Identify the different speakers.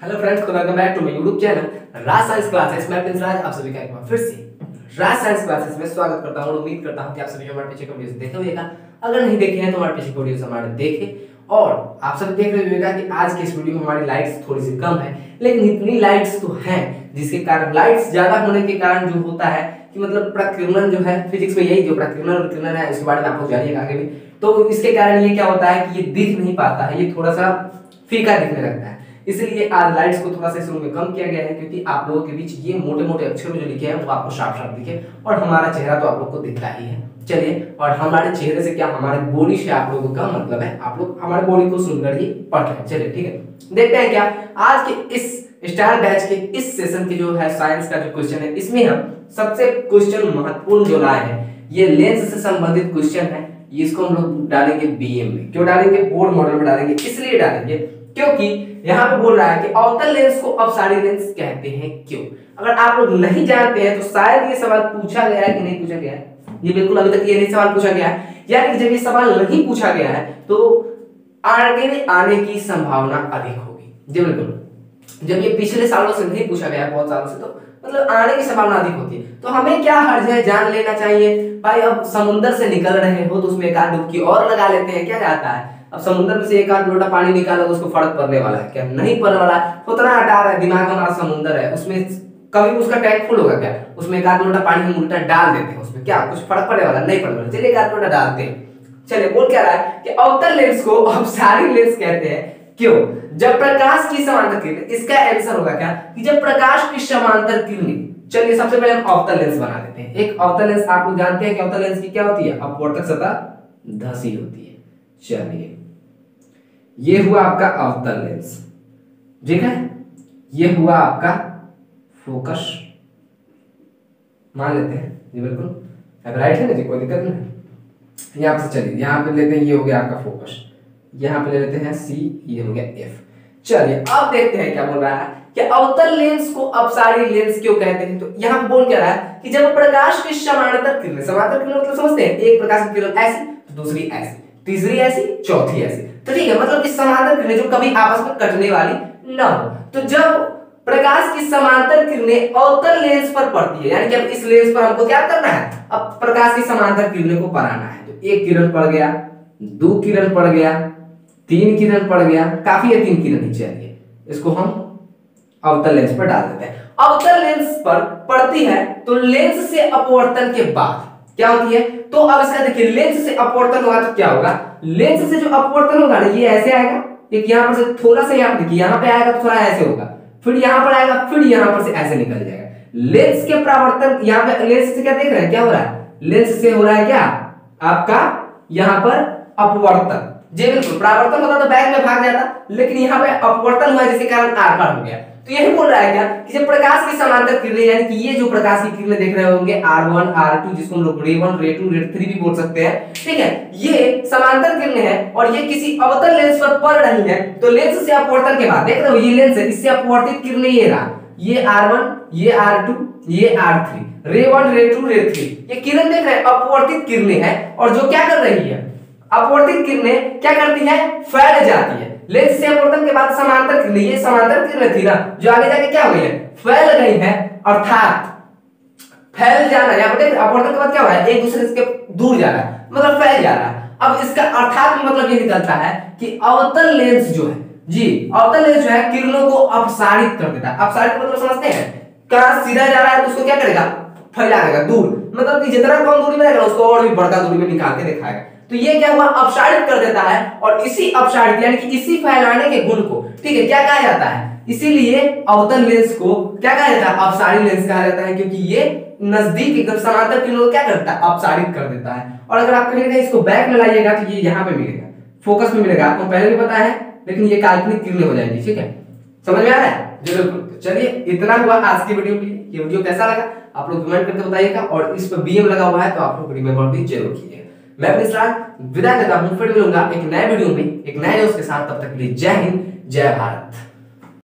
Speaker 1: Hello friends, welcome back to my YouTube channel Raj science classes. मैं prince Raj आप सभी का एक बार फिर से राज साइंस क्लासेस में स्वागत करता हूं और उम्मीद करता हूं कि आप सभी हमारे पीछे के वीडियोस देखे होंगे। अगर नहीं देखे हैं तो हमारे पीछे के वीडियोस हमारे देखें। और आप सब देख रहे होंगे कि आज के इस वीडियो में हमारी लाइट्स थोड़ी सी कम है, लेकिन इतनी लाइट्स तो हैं जिसके कारण लाइट्स ज्यादा होने के कारण जो होता है कि मतलब प्रकीर्णन जो है फिजिक्स में, यही जो प्रकीर्णन और विकिरण है इसके बारे में आप लोग जानिएगा आगे भी। तो इसके कारण ये क्या होता है कि ये दिख नहीं पाता है, ये थोड़ा सा फीका दिखने लगता है। इसलिए आज लाइट्स को थोड़ा सा इस रूम में कम किया गया है क्योंकि आप लोगों के बीच ये मोटे मोटे अक्षर में जो लिखे हैं वो आपको साफ साफ दिखे और हमारा चेहरा तो आप लोग को दिखता ही है। चलिए, और हमारे चेहरे से क्या हमारे बॉडी से आप लोगों का मतलब है, आप लोग हमारे बॉडी को सुनकर ही पढ़ रहे हैं। चलिए ठीक है, देखते हैं क्या आज के इस स्टार बैच के इस सेशन के जो है साइंस का जो क्वेश्चन है, इसमें हम सबसे क्वेश्चन महत्वपूर्ण जो लाए हैं ये लेंस से संबंधित क्वेश्चन है। इसको हम लोग डालेंगे बीएम में। क्यों डालेंगे? बोर्ड मॉडल में डालेंगे। इसलिए डालेंगे क्योंकि यहाँ पे बोल रहा है कि अवतल लेंस को अपसारी लेंस कहते हैं क्यों। अगर आप लोग नहीं जानते हैं तो शायद ये सवाल पूछा गया है कि नहीं पूछा गया है, ये बिल्कुल अभी तक ये नहीं सवाल पूछा गया है, यानी जब ये सवाल नहीं पूछा गया है तो आगे आने की संभावना अधिक होगी। जी बिल्कुल, जब ये पिछले सालों से नहीं पूछा गया है, बहुत सालों से, तो मतलब आने की संभावना अधिक होती है। तो हमें क्या हर्ज है, जान लेना चाहिए भाई। अब समुद्र से निकल रहे हो तो उसमें एक आध डुबकी और लगा लेते हैं, क्या जाता है। अब समुद्र में से एक आध लोटा पानी निकालो तो उसको फर्क पड़ने वाला है क्या? नहीं पड़ने वाला है। उतना हटा रहा है, दिमाग हमारा समुद्र है, उसमें कभी उसका टैंक फुल होगा क्या? उसमें एक आध लोटा पानी हम उल्टा डाल देते हैं, उसमें क्या कुछ फर्क पड़ने वाला? नहीं पड़ने वाला। चलिए एक आध लोटा डालते हैं। चलिए, बोल क्या रहा है कि अवतल लेंस को अपसारी लेंस कहते हैं क्यों? जब प्रकाश की समांतर किरणें, इसका आंसर होगा क्या कि जब प्रकाश की समांतर किरणें। चलिए सबसे पहले हम अवतल लेंस बना देते हैं। एक अवतल लेंस आप लोग जानते हैं कि अवतल लेंस की क्या होती है? अपवर्तक सतह धसी होती है। चलिए, ये हुआ आपका अवतल लेंस, ठीक है। ये हुआ आपका फोकस, मान लेते हैं जी, बिल्कुल अब राइट है ना जी, कोई दिक्कत नहीं। यहां से चलिए यहां पे लेते हैं, ये हो गया आपका फोकस। यहां पे ले लेते हैं सी, ये हो गया एफ। चलिए अब देखते हैं क्या बोल रहा है कि अवतल लेंस को अपसारी लेंस क्यों कहते हैं। तो यहां पे बोल क्या रहा है कि जब प्रकाश की समांतर किरणें, समांतर किरणें मतलब समझते हैं, एक प्रकाश की किरण ऐसी तो दूसरी ऐसी, तीसरी ऐसी, चौथी ऐसी, तो ठीक है, मतलब इस समांतर किरणें जो कभी आपस में कटने वाली ना हो। तो जब प्रकाश की समांतर किरणें अवतल लेंस पर पड़ती है, यानी कि अब इस लेंस पर हमको क्या करना है, अब प्रकाश की समांतर किरणें को पढ़ाना है। तो एक किरण पड़ गया, दो किरण पड़ गया, तीन किरण पड़ गया, काफी है तीन किरण ही। चलिए इसको हम अवतल लेंस पर डाल देते हैं। अवतल लेंस पर पड़ती है तो लेंस से अपवर्तन के बाद क्या होती है, तो अब इसका देखिए लेंस से अपवर्तन होगा तो क्या होगा, लेंस से जो अपवर्तन होगा ना ये ऐसे आएगा, एक यहां पर से थोड़ा सा यहां देखिए, यहां पे आएगा तो थोड़ा ऐसे होगा, फिर यहां पर आएगा, फिर यहां पर से ऐसे निकल जाएगा। लेंस के परावर्तन, यहां पे लेंस से क्या देख रहे हैं, क्या हो रहा है, लेंस से हो रहा है क्या आपका यहां पर अपवर्तन। जी बिल्कुल, परावर्तन होता तो बैग में भाग जाता, लेकिन यहाँ पे अपवर्तन हुआ जिसके कारण आर पार हो गया। तो यही बोल रहा है क्या कि जब प्रकाश की समांतर किरणें, यानी कि ये जो प्रकाश की किरणें देख रहे होंगे R1 R2, जिसको हम लोग रे 1 रे 2 रे 3 भी बोल सकते हैं, ठीक है, ये समांतर किरणें हैं और ये किसी अवतल लेंस पर पड़ रही है, तो लेंस से अपवर्तन के बाद देख रहे हो ये लेंस है, इससे अपवर्तित किरणें ये रहा, ये R1, ये R2, ये R3, रे 1 रे 2 रे 3, ये किरण देख रहे हैं अपवर्तित किरणें हैं और जो क्या कर रही है, अपवर्तित किरणें क्या करती है, फैल जाती है। लेंस से अपवर्तन के बाद समांतर किरणें, ये समांतर किरणें थी ना जो आगे जाके क्या हो गई है, फैल गई है, अर्थात फैल जाना, यहाँ पे अपवर्तन के बाद क्या हो रहा है, एक दूसरे से दूर जा रहा है, मतलब फैल जा रहा है। अब इसका अर्थात मतलब ये निकलता है कि अवतल लेंस जो है जी, अवतल लेंस जो है किरणों को अपसारित कर देता है। अपसारित मतलब समझते हैं, कहां सीधा जा रहा है तो उसको क्या करेगा, फैला देगा दूर, मतलब कि जितना कम दूरी में रहेगा उसको और भी बड़ा दूरी में निकाल के दिखाएगा। तो ये क्या हुआ, अपसारित कर देता है, और इसी अपसारित यानी कि इसी फैलाने के गुण को, ठीक है, क्या कहा जाता है, इसीलिए अवतल लेंस को क्या कहा जाता है, अपसारी लेंस कहा जाता है, क्योंकि ये नजदीक एकदम समांतर किरणों को क्या करता है, अपसारित कर देता है। और अगर आप कहेंगे इसको बैक में लाइएगा तो ये यहाँ पे मिलेगा, फोकस में मिलेगा, आपको पहले भी पता है, लेकिन ये काल्पनिक किरणें हो जाएंगी, ठीक है, समझ में आ रहा है। बिल्कुल, चलिए इतना हुआ आज की वीडियो के लिए। ये वीडियो कैसा लगा आप लोग कमेंट करके बताइएगा, और इस पर बीएम लगा हुआ है तो आप लोग रिमेंबर भी जरूर कीजिएगा। मैं प्रिंस राज विदा लेता हूं, फिर मिलूंगा एक नए वीडियो में एक नए दोस्त के साथ। तब तक के लिए जय हिंद, जय भारत।